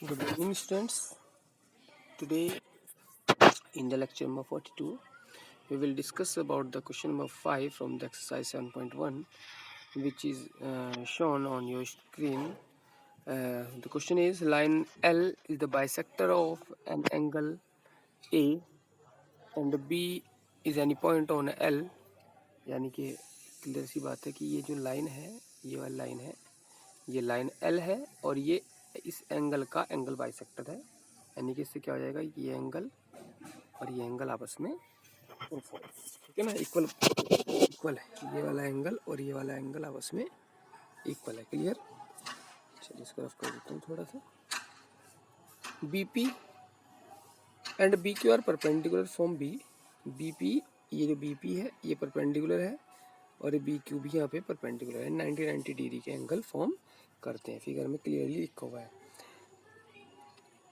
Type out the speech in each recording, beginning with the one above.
Good evening, students. Today, in the lecture number 42, we will discuss about the question number 5 from the exercise 7.1, which is shown on your screen. The question is: line L is the bisector of an angle A, and B is any point on L. यानी कि clear सी बात है कि ये जो line है, ये वाली लाइन है, ये लाइन L है और ये इस एंगल का एंगल बाइसेक्टर है। यानी कि इससे क्या हो जाएगा, ये एंगल और ये एंगल आपस में ठीक है ना, इक्वल है। ये वाला एंगल और ये वाला एंगल आपस में इक्वल है। क्लियर? चलिए इसको रफ कर देता हूँ थोड़ा सा। BP and BQ are perpendicular from B। BP, ये जो BP है ये परपेंडिकुलर है और ये BQ भी यहाँ पे परपेंडिकुलर है। 90 डिग्री के एंगल फॉर्म करते हैं। फिगर में क्लियरली लिखा हुआ है।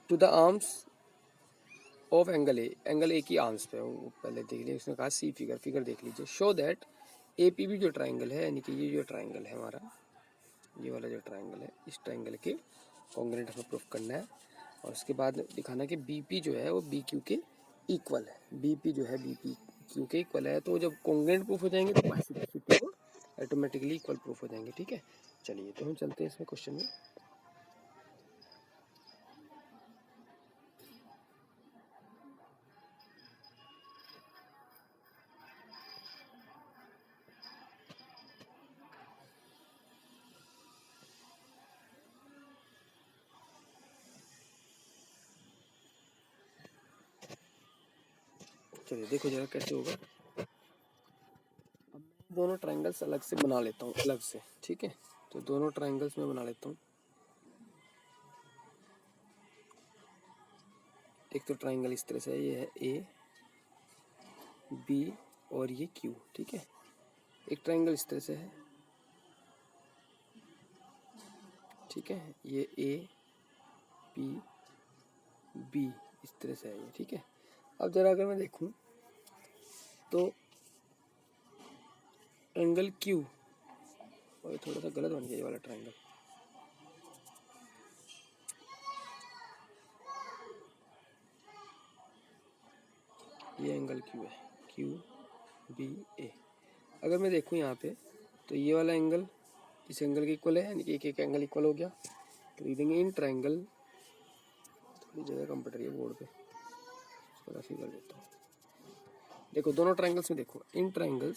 To the arms of angle A की आर्म्स पे, वो पहले देख लीजिए। उसने कहा सी फिगर देख लीजिए। शो दैट APB जो ट्राइंगल है, यानी कि ये जो ट्राइंगल है हमारा, ये वाला जो ट्राइंगल है, इस ट्राइंगल के कॉन्ग्रुएंट हमें प्रूफ करना है। और उसके बाद दिखाना कि BP जो है वो BQ के इक्वल है। BP जो है BQ के इक्वल है। तो जब कॉन्ग्रुएंट प्रूफ हो जाएंगे तो बाइसेक्टर को ऑटोमेटिकली इक्वल प्रूफ हो जाएंगे। ठीक है, चलिए तो हम चलते हैं इसमें क्वेश्चन में। चलिए देखो जरा कैसे होगा। अब मैं दोनों ट्राइंगल्स अलग से बना लेता हूँ, अलग से। ठीक है, तो दोनों ट्राइंगल्स में बना लेता हूँ। एक तो ट्राइंगल इस तरह से है, ये है AB और ये Q। ठीक है, एक ट्राइंगल इस तरह से है। ठीक है, ये APB इस तरह से है ये। ठीक है, अब जरा अगर मैं देखूं तो एंगल Q, और थोड़ा सा गलत बन गया ये वाला ट्राइंगल। ये एंगल Q है, QBA। अगर मैं देखूं यहाँ पे तो ये वाला एंगल इस एंगल के इक्वल है, यानी कि एक एंगल इक्वल हो गया। तो लिखेंगे इन ट्राइंगल, थोड़ी जगह कम पड़ रही है बोर्ड पे, थोड़ा फिगर देता हूँ। देखो दोनों ट्राइंगल्स में देखो, in triangle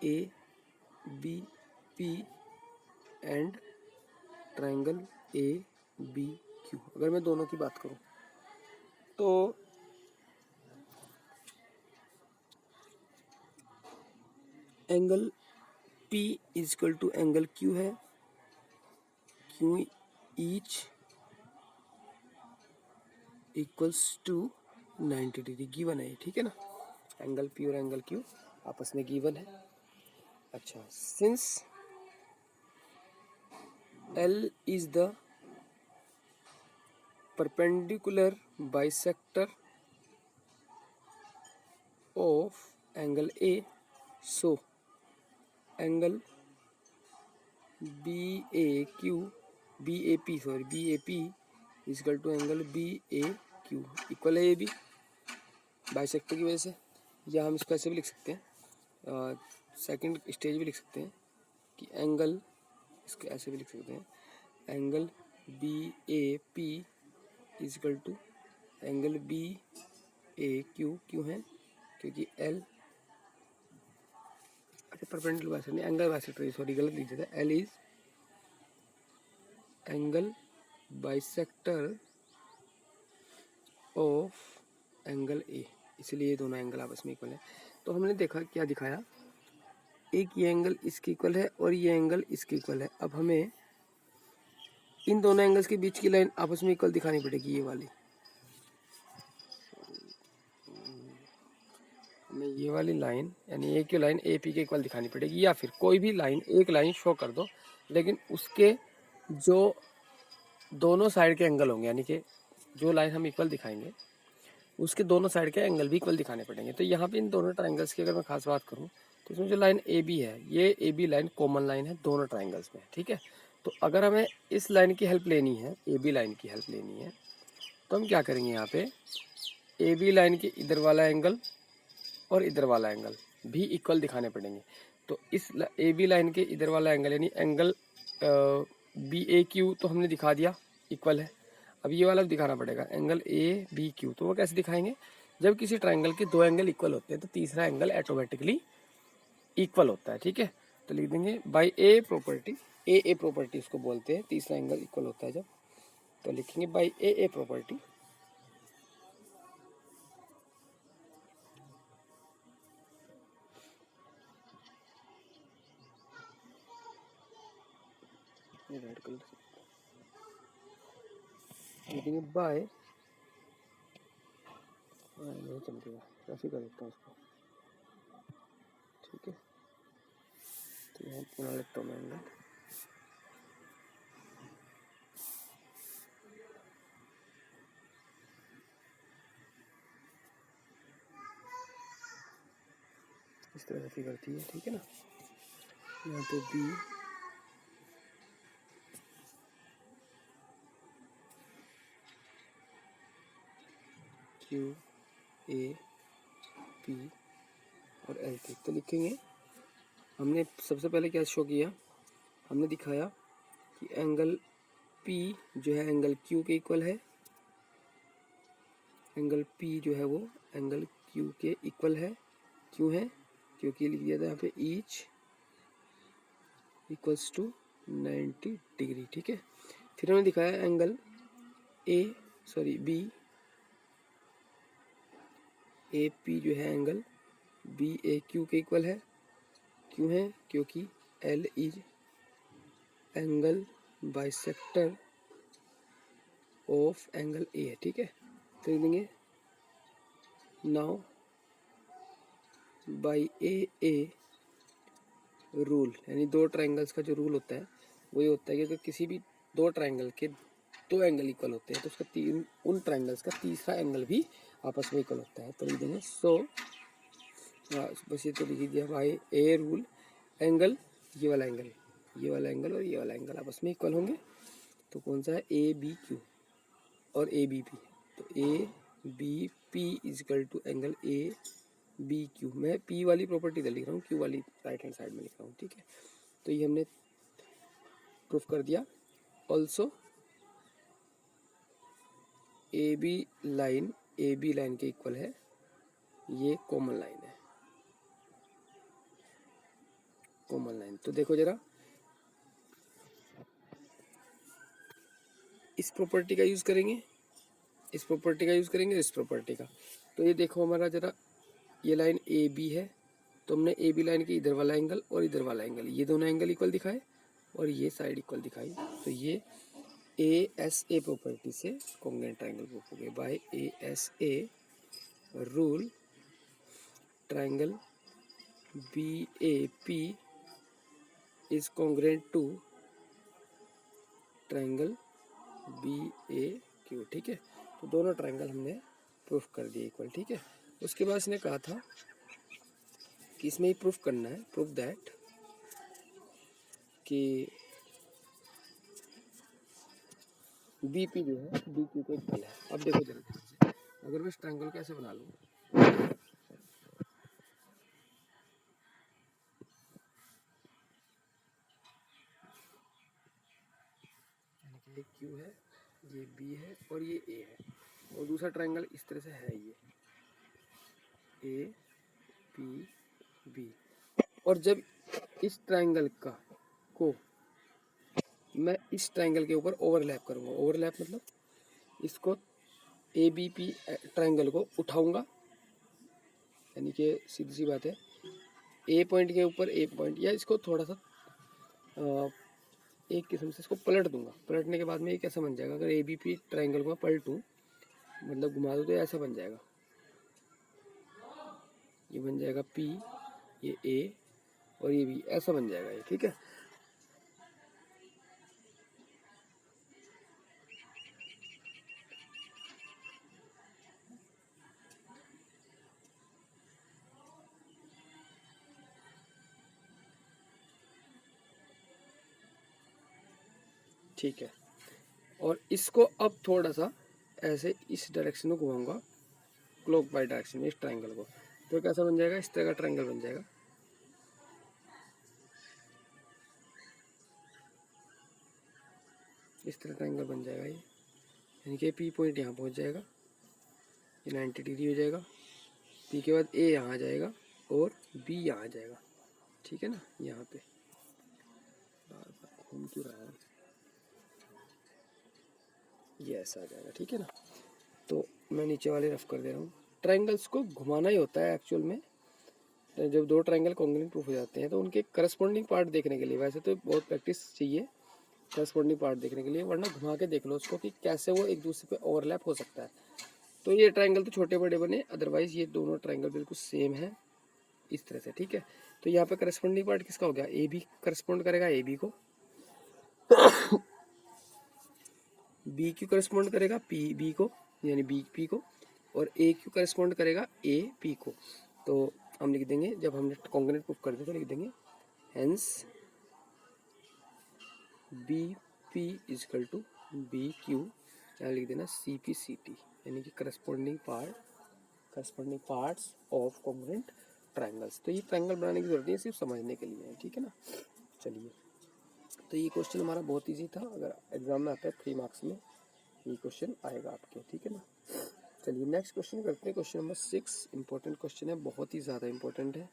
ABP and triangle ABQ। अगर मैं दोनों की बात करूं तो angle P is equal to angle Q है। Q each equals to 90 degree given है। ठीक है ना, एंगल P और एंगल Q आपस में गिवन है। अच्छा, since L is the perpendicular bisector of angle A, so angle BAP is equal to angle BAQ equal है AB बाइसेक्टर की वजह से। या हम इसको ऐसे भी लिख सकते हैं, सेकंड स्टेज भी लिख सकते हैं कि एंगल, इसको ऐसे भी लिख सकते हैं, angle BAP is equal to angle BAQ। क्यों है? क्योंकि L परपेंडिकुलर बाइसेक्टर नहीं, एंगल बाइसेक्टर, सॉरी गलत लिख दिया था। L is angle bisector of angle A, इसलिए ये दोनों एंगल आपस में इक्वल है। तो हमने देखा, क्या दिखाया, एक ये एंगल इसके इक्वल है और ये एंगल इसके इक्वल है। अब हमें इन दोनों एंगल्स के बीच की लाइन आपस में इक्वल दिखानी पड़ेगी, ये वाली। हमें ये वाली लाइन यानी एक की लाइन AP के इक्वल दिखानी पड़ेगी, या फिर कोई भी लाइन, एक लाइन शो कर दो, लेकिन उसके जो दोनों साइड के एंगल होंगे, यानी कि जो लाइन हम इक्वल दिखाएंगे उसके दोनों साइड के एंगल भी इक्वल दिखाने पड़ेंगे। तो यहाँ पे इन दोनों ट्राइंगल्स की अगर मैं खास बात करूँ तो इसमें जो लाइन AB है, ये AB लाइन कॉमन लाइन है दोनों ट्राइंगल्स में। ठीक है, तो अगर हमें इस लाइन की हेल्प लेनी है, ए बी लाइन की हेल्प लेनी है, तो हम क्या करेंगे, यहाँ पे ए बी लाइन के इधर वाला एंगल और इधर वाला एंगल भी इक्वल दिखाने पड़ेंगे। तो इस ए बी लाइन के इधर वाला एंगल यानी एंगल बी ए क्यू तो हमने दिखा दिया इक्वल है। अब ये वाला दिखाना पड़ेगा एंगल ए बी क्यू। तो वो कैसे दिखाएंगे, जब किसी ट्राइंगल के दो एंगल इक्वल होते हैं तो तीसरा एंगल ऑटोमेटिकली इक्वल होता है। ठीक है, तो लिख देंगे bye a property, a property इसको बोलते हैं, तीसरा एंगल इक्वल होता है जब, तो लिखेंगे bye a property red colour से लिखेंगे बाय, नहीं चमकेगा, ऐसे कर देता हूँ उसको। ठीक है, तो यहाँ पुनः लिखता हूँ मैं एंगल इस तरह से फिगर थी है। ठीक है ना, यहाँ पे बी क्यू ए पी और एल थी। तो लिखेंगे, हमने सबसे पहले क्या शो किया, हमने दिखाया कि एंगल पी जो है एंगल क्यू के इक्वल है, एंगल पी जो है वो एंगल क्यू के इक्वल है। क्यों है, क्योंकि लिख दिया था यहाँ पे ईच इक्वल्स टू 90 डिग्री। ठीक है, फिर हमने दिखाया एंगल ए पी जो है एंगल बी ए क्यू के इक्वल है। क्यों है, क्योंकि L is angle bisector of angle ए है। ठीक है, तो लिख देंगे नाउ बाई ए रूल, यानी दो ट्रायंगल्स का जो रूल होता है वही होता है कि अगर किसी भी दो ट्रायंगल के दो एंगल इक्वल होते हैं तो उसका उन ट्रायंगल्स का तीसरा एंगल भी आपस में इक्वल होता है। तो लिख देंगे सो बस ये तो लिख दिया बाई ए रूल, एंगल ये वाला एंगल और ये वाला एंगल आपस में इक्वल होंगे। तो कौन सा है, ए बी क्यू और ए बी पी। तो A B P equal to angle A B Q. मैं पी वाली प्रॉपर्टी इधर लिख रहा हूँ, क्यू वाली राइट हैंड साइड में लिख रहा हूँ। ठीक है, तो ये हमने प्रूफ कर दिया। ऑल्सो ए बी लाइन के इक्वल है, ये कॉमन लाइन है, कॉमन लाइन। तो देखो जरा, इस प्रॉपर्टी का यूज करेंगे, इस प्रॉपर्टी का यूज करेंगे, इस प्रॉपर्टी का। तो ये देखो हमारा जरा, ये लाइन ए बी है, तो हमने ए बी लाइन के इधर वाला एंगल और इधर वाला एंगल, ये दोनों एंगल इक्वल दिखाए और ये साइड इक्वल दिखाई। तो ये ए एस ए प्रॉपर्टी से कॉन्ग्रुएंट ट्रायंगल प्रूफ हो गए by A S A rule. Triangle B A P is congruent to triangle B A Q. ठीक है, तो दोनों ट्रायंगल हमने प्रूफ कर दिए इक्वल। ठीक है, उसके बाद इसने कहा था कि इसमें ही प्रूफ करना है, प्रूफ दैट कि बी पी जो है बी क्यू के इक्वल है। अब देखो जरा, अगर मैं इस ट्रायंगल को ऐसे बना लूँ, यानी कि ये क्यू है, ये बी है और ये ए है, और दूसरा ट्रायंगल इस तरह से है, ये ए पी बी। और जब इस ट्रायंगल को मैं इस ट्रायंगल के ऊपर ओवरलैप करूंगा, ओवरलैप मतलब इसको ए बी पी ट्रायंगल को उठाऊंगा, यानी कि सीधी सी बात है ए पॉइंट के ऊपर ए पॉइंट, या इसको थोड़ा सा एक किस्म से इसको पलट दूंगा। पलटने के बाद में ये कैसा बन जाएगा, अगर ए बी पी ट्रायंगल को मैं पलटूँ, मतलब घुमा दूँ, तो ऐसा बन जाएगा, ये बन जाएगा पी, ये ए और ये बी, ऐसा बन जाएगा ये। ठीक है, ठीक है। और इसको अब थोड़ा सा ऐसे इस डायरेक्शन में घुमाऊंगा, क्लॉक वाइज डायरेक्शन में, इस ट्रायंगल को, तो कैसा बन जाएगा, इस तरह का ट्रायंगल बन जाएगा। इस तरह ट्रायंगल बन जाएगा ये, यानी कि पी पॉइंट यहाँ पहुँच जाएगा, ये 90 डिग्री हो जाएगा। पी के बाद ए यहाँ आ जाएगा और बी यहाँ आ जाएगा, ठीक है ना। यहाँ पे घूम क्यों रहा है, ये ऐसा आ जाएगा, ठीक है ना। तो मैं नीचे वाले रफ कर दे रहा हूँ। ट्रायंगल्स को घुमाना ही होता है एक्चुअल में। जब दो ट्रायंगल कॉन्ग्रुएंट प्रूफ हो जाते हैं तो उनके करस्पॉन्डिंग पार्ट देखने के लिए, वैसे तो बहुत प्रैक्टिस चाहिए करस्पॉन्डिंग पार्ट देखने के लिए, वरना घुमा के देख लो उसको कि कैसे वो एक दूसरे पे ओवरलैप हो सकता है। तो ये ट्रायंगल तो छोटे बड़े बने, अदरवाइज ये दोनों ट्रायंगल बिल्कुल सेम है इस तरह से, ठीक है। तो यहाँ पे करस्पॉन्डिंग पार्ट किसका हो गया, ए बी करस्पॉन्ड करेगा ए बी को, बी क्यू करस्पॉन्ड करेगा पी बी को यानी बी पी को, और ए क्यू करस्पॉन्ड करेगा ए पी को। तो हम लिख देंगे, जब हमने कॉन्ग्रुएंट प्रूफ कर दिया तो लिख देंगे hence B P is equal to B Q, यहाँ लिख देना सी पी सी टी, यानी कि corresponding parts of congruent triangles. तो ये ट्रायंगल बनाने की जरूरत नहीं है, सिर्फ समझने के लिए है, ठीक है ना। चलिए, तो ये क्वेश्चन हमारा बहुत इजी था, अगर एग्जाम में आता है 3 मार्क्स में ये क्वेश्चन आएगा आपके, ठीक है ना। चलिए नेक्स्ट क्वेश्चन करते हैं, क्वेश्चन नंबर 6। इंपॉर्टेंट क्वेश्चन है, बहुत ही ज़्यादा इंपॉर्टेंट है।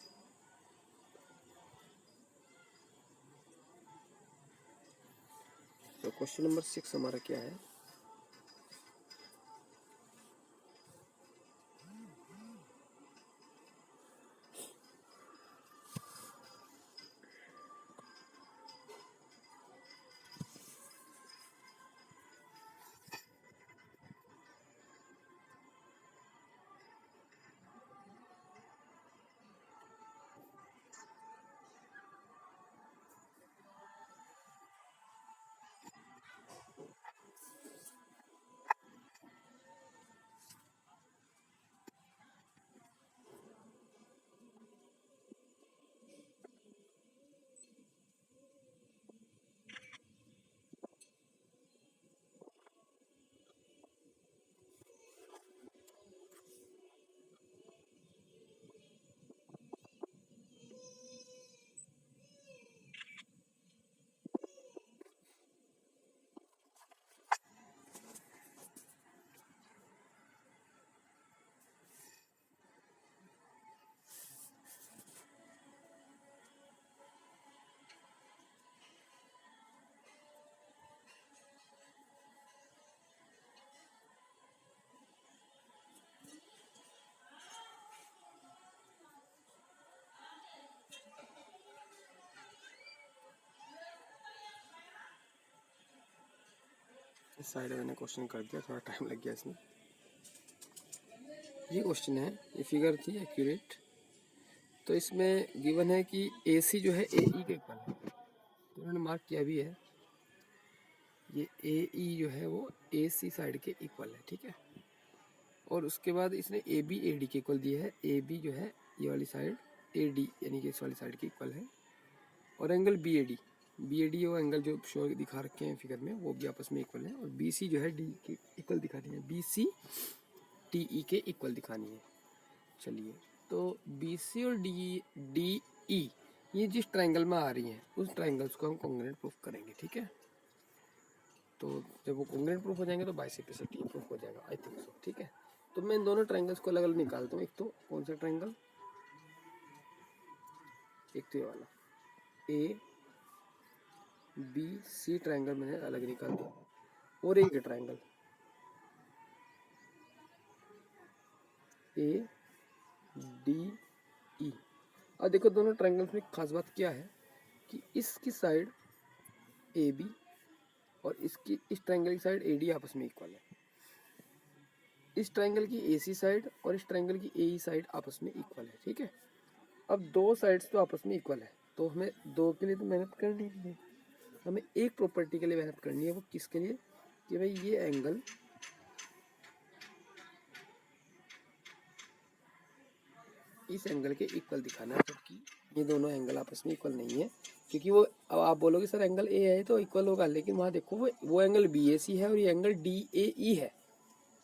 तो क्वेश्चन नंबर 6 हमारा क्या है, इस साइड मैंने क्वेश्चन कर दिया, थोड़ा टाइम लग गया इसमें। ये क्वेश्चन है, ये फिगर थी एक्यूरेट। तो इसमें गिवन है कि ए सी जो है ए ई के इक्वल है, तो उन्होंने मार्क किया भी है, ये ए ई जो है वो ए सी साइड के इक्वल है, ठीक है। और उसके बाद इसने ए बी ए डी के इक्वल दिया है, ए बी जो है ये वाली साइड, ए डी यानी कि इस वाली साइड के इक्वल है। और एंगल बी ए डी वो एंगल जो शो दिखा रखे हैं फिगर में, वो भी आपस में इक्वल है। और बी सी जो है डी के इक्वल दिखानी है, बी सी टी ई के इक्वल दिखानी है। चलिए, तो बी सी और डी ई ये जिस ट्रायंगल में आ रही हैं उस ट्रायंगल्स को हम कॉन्ग्रुएंट प्रूफ करेंगे, ठीक है। तो जब वो कॉन्ग्रुएंट प्रूफ हो जाएंगे तो बाइसेप्सिटी प्रूफ हो जाएगा, आई थिंक सो, ठीक है। तो मैं इन दोनों ट्रायंगल्स को अलग अलग निकालता हूँ। एक तो कौन सा ट्रायंगल, एक तो ये वाला ए बी सी ट्रायंगल मैंने अलग निकाल दिया, और एक ट्रायंगल ए डी ई। अब देखो दोनों ट्रायंगल्स में खास बात क्या है कि इसकी साइड ए बी और इसकी इस ट्रायंगल की साइड ए डी आपस में इक्वल है। इस ट्रायंगल की ए सी साइड और इस ट्रायंगल की ए ई साइड आपस में इक्वल है, ठीक है। अब दो साइड्स तो आपस में इक्वल है, तो हमें दो के लिए तो मेहनत करनी है, हमें एक प्रॉपर्टी के लिए मेहनत करनी है। वो किसके लिए, कि भाई ये एंगल इस एंगल के इक्वल दिखाना है, जबकि ये दोनों एंगल आपस में इक्वल नहीं है। क्योंकि वो, अब आप बोलोगे सर एंगल ए है तो इक्वल होगा, लेकिन वहाँ देखो वो एंगल बी ए सी है और ये एंगल डी ए ई है,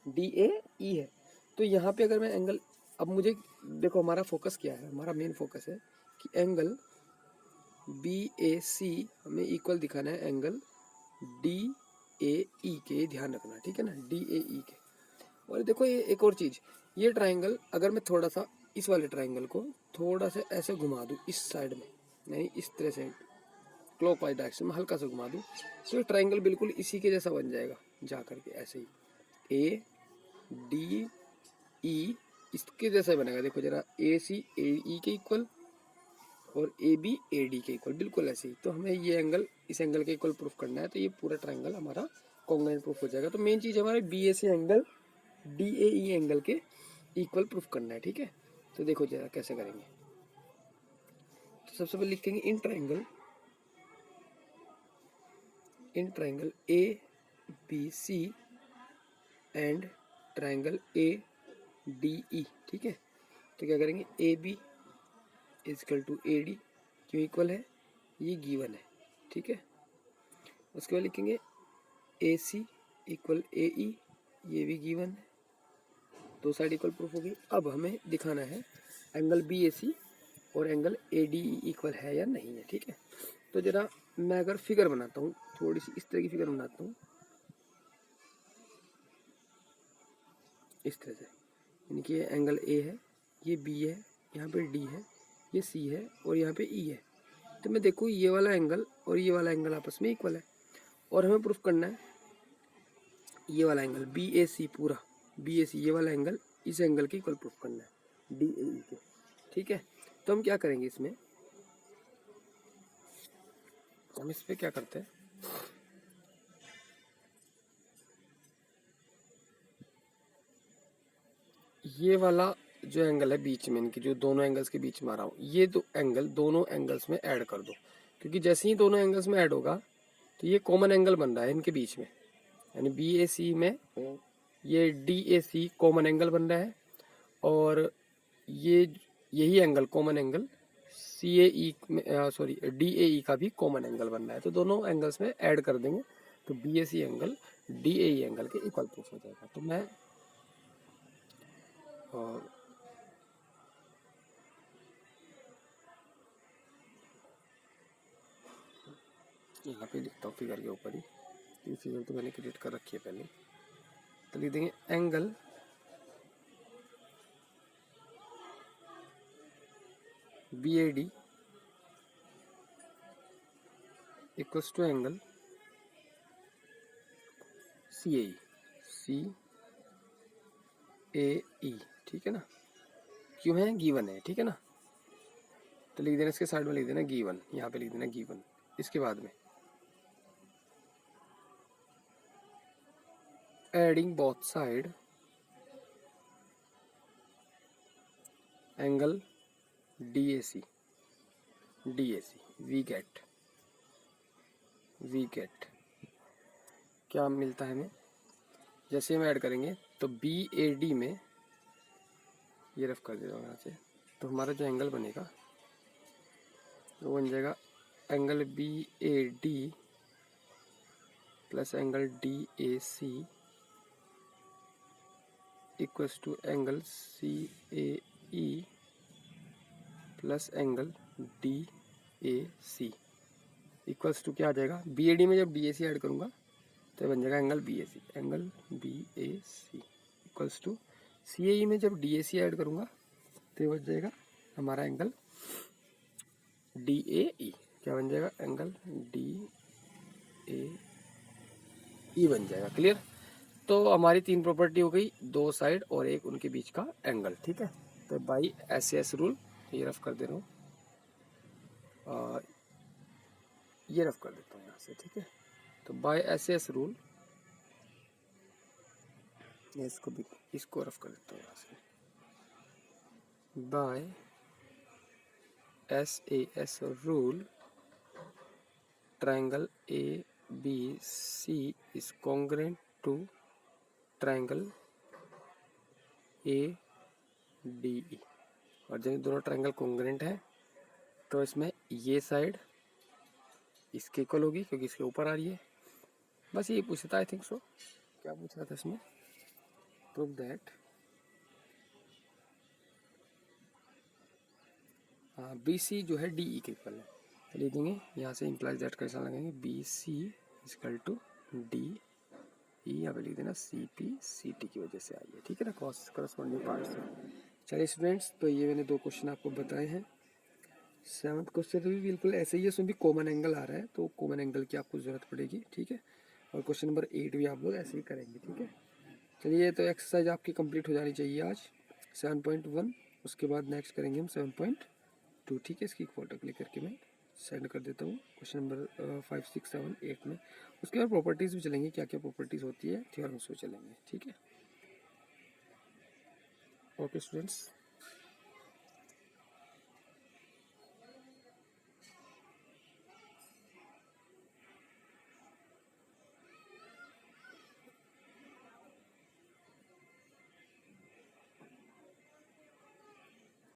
डी ए ई है। तो यहाँ पे अगर मैं एंगल, अब मुझे देखो हमारा फोकस क्या है, हमारा मेन फोकस है कि एंगल बी ए सी हमें इक्वल दिखाना है एंगल डी ए ई के, ध्यान रखना, ठीक है ना, डी ए ई के। और देखो ये एक और चीज़, ये ट्राइंगल अगर मैं थोड़ा सा इस वाले ट्राइंगल को थोड़ा सा ऐसे घुमा दूँ इस साइड में, यानी इस तरह से क्लॉकवाइज डायरेक्शन में हल्का सा घुमा दूँ, तो ये ट्राइंगल बिल्कुल इसी के जैसा बन जाएगा, जा करके ऐसे ही ए डी ई इसके जैसा बनेगा। देखो जरा, ए सी ए ई के इक्वल और ए बी ए डी के इक्वल, बिल्कुल ऐसे ही। तो हमें ये एंगल इस एंगल के इक्वल प्रूफ करना है, तो ये पूरा ट्राइंगल हमारा कॉन्ग्रुएंट प्रूफ हो जाएगा। तो मेन चीज़ हमारे B A C angle D A E angle के इक्वल प्रूफ करना है, ठीक है। तो देखो जरा कैसे करेंगे। तो सबसे पहले लिखेंगे in triangle A B C and triangle A D E, ठीक है। तो क्या करेंगे, A B is equal to A D, क्यों इक्वल है, ये गिवन है, ठीक है। उसके बाद लिखेंगे ए सी इक्वल ए ई, ये भी गिवन है, दो साइड इक्वल प्रूफ होगी। अब हमें दिखाना है एंगल बी ए सी और angle A D E equal है या नहीं है, ठीक है। तो जरा मैं अगर फिगर बनाता हूँ, थोड़ी सी इस तरह की फिगर बनाता हूँ, इस तरह से, यानी कि ये एंगल ए है, ये बी है, यहाँ पे डी है, ये सी है और यहाँ पे ई है। तो मैं देखूँ ये वाला एंगल और ये वाला एंगल आपस में इक्वल है, और हमें प्रूफ करना है ये वाला एंगल बी ए सी, पूरा बी ए सी ये वाला एंगल इस एंगल के इक्वल प्रूफ करना है, डी ए ई के, ठीक है। तो हम क्या करेंगे इसमें, हम इस पे क्या करते हैं, ये वाला जो एंगल है बीच में, इनकी जो दोनों एंगल्स के बीच में आ रहा हूँ, ये दो एंगल दोनों एंगल्स में ऐड कर दो, क्योंकि जैसे ही दोनों एंगल्स में ऐड होगा तो ये कॉमन एंगल बन रहा है इनके बीच में, यानी बी ए सी में ये D A C common angle बन रहा है, और ये यही angle common angle C A E में, सॉरी डी ए ई का भी कॉमन एंगल बन रहा है। तो दोनों एंगल्स में ऐड कर देंगे तो B A C angle D A E angle के इक्वल प्रूफ हो जाएगा। तो मैं यहाँ पे लिखता हूँ फिगर के ऊपर ही, ये फिगर तो मैंने क्रिएट कर रखी है पहले। तो लिख देंगे angle B A D equals to angle C A E, ठीक है ना, क्यों है, गिवन है, ठीक है ना। तो लिख देना, इसके साइड में लिख देना गिवन, यहाँ पे लिख देना गिवन। इसके बाद में adding both side angle D A C we get क्या मिलता है हमें, जैसे हम ऐड करेंगे तो बी ए डी में, ये रफ कर देगा यहाँ से, तो हमारा जो एंगल बनेगा वो बन जाएगा angle B A D plus angle D A C equals to angle C A E plus angle D A C equals to क्या आ जाएगा, बी ए डी में जब डी ए सी ऐड करूँगा तो बन जाएगा angle B A C equals to C A E में जब डी ए सी ऐड करूँगा तो बन जाएगा हमारा एंगल डी ए ई, क्या बन जाएगा, एंगल डी ए ई बन जाएगा। क्लियर। तो हमारी तीन प्रॉपर्टी हो गई, दो साइड और एक उनके बीच का एंगल, ठीक है। तो बाई एस रूल, ये रफ कर दे रहा हूँ, ये रफ कर देता हूँ यहाँ से, ठीक है। तो बाय एस रूल, इसको रफ कर देता हूँ यहाँ से, by S rule triangle A B C is congruent to triangle A D E, और जब दोनों ट्राइंगल कॉन्ग्रुएंट है तो इसमें ये साइड इसके इक्वल होगी क्योंकि इसके ऊपर आ रही है। बस ये पूछा था, आई थिंक सो। क्या पूछ रहा था इसमें? प्रूव दैट, हाँ, बी सी जो है डी ई के इक्वल है। लिख देंगे यहाँ से, इम्प्लाइज दैट कैसा लगेंगे, B C equal to D E, यहाँ पे लिख देना सी पी सी टी की वजह से आई है, ठीक है ना, करस्पॉन्डिंग पार्ट से। चलिए स्टूडेंट्स, तो ये मैंने 2 क्वेश्चन आपको बताए हैं। 7th क्वेश्चन भी बिल्कुल ऐसे ही है, उसमें भी कॉमन एंगल आ रहा है, तो कॉमन एंगल की आपको ज़रूरत पड़ेगी, ठीक है। और क्वेश्चन नंबर 8 भी आप लोग ऐसे ही करेंगे, ठीक है। चलिए, तो एक्सरसाइज आपकी कंप्लीट हो जानी चाहिए आज 7.1। उसके बाद नेक्स्ट करेंगे हम 7.2, ठीक है। इसकी फोटो क्लिक करके मैं सेंड कर देता हूँ क्वेश्चन नंबर 5, 6, 7, 8 में। उसके बाद प्रॉपर्टीज़ भी चलेंगे, क्या क्या प्रॉपर्टीज़ होती है, थ्योरम्स भी चलेंगे, ठीक है। Okay students.